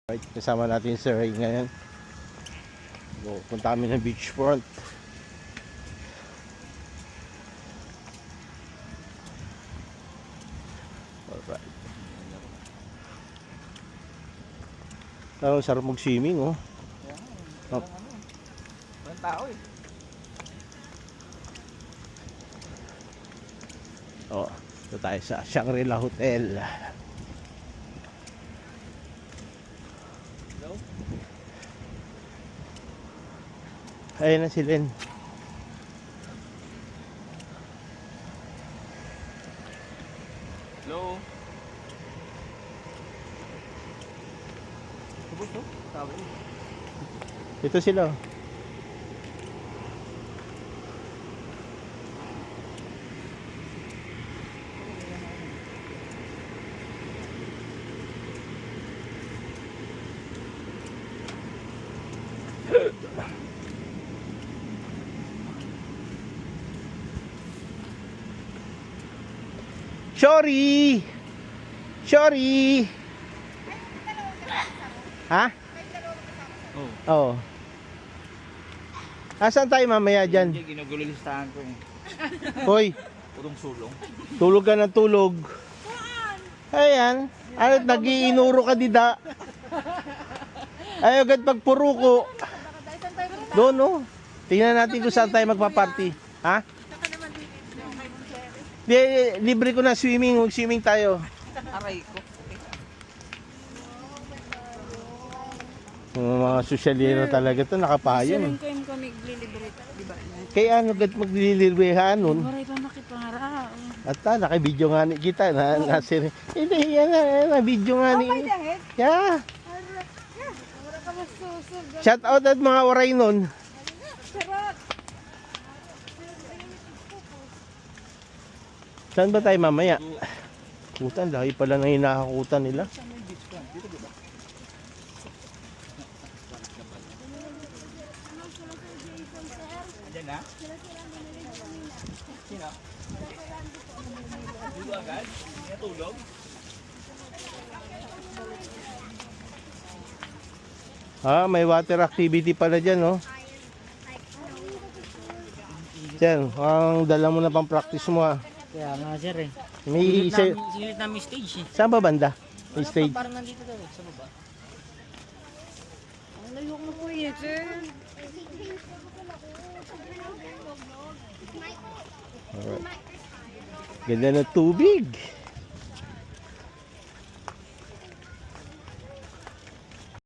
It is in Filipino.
Right, kasama natin si Ray ngayon. So, punta kami ng beachfront. Alright. Oh, sarap mag-swimming, oh. Oh. Walang tao eh. Oh, ito tayo sa Shangri-La Hotel. Hello? Ayun na si Len. Hello? Subos to? Tao eh. Ito sila. Sorry! Sorry! Ha? Oh. Oo. Asan tayo mamaya dyan? Hindi, ginugulo-listahan ko eh. Hoy, Purong sulong. tulog ka ng tulog. Ayan. Ano, nag-iinuro ka dida. Ay, agad pagpuro ko. Doon, no? Tingnan natin kung saan tayo magpa-party. Ha? Di, libre ko na swimming. Mag-swimming tayo. Aray ko. Mga sosyalero talaga to, nakapayong. Siling ko kami glilibre, di ba? Kaya ano, agad maglilirwehan nun. Maray pa makipangara. At naka-video nga ni kita na nasir. Hindi, yan na, video nga ni. dahil? Yeah. Wala ka masusog. Shout out at mga waray nun. Sarap! Saan ba tayo mamaya? Kutan, laki pala na hinakakutan nila. Saan may beach front? Dito diba? Andyan na? Sino? Dito agad? Hindi natulog? Ah, may water activity pala dyan, no? Diyan, ang dala mo na pang practice mo, ah. Kaya nga sir eh. May isa, Silit namin stage eh. saan ba banda? May stage. Parang nandito daw eh, sa baba. Ang layok mo po yun sir. Alright. Ganda ng tubig.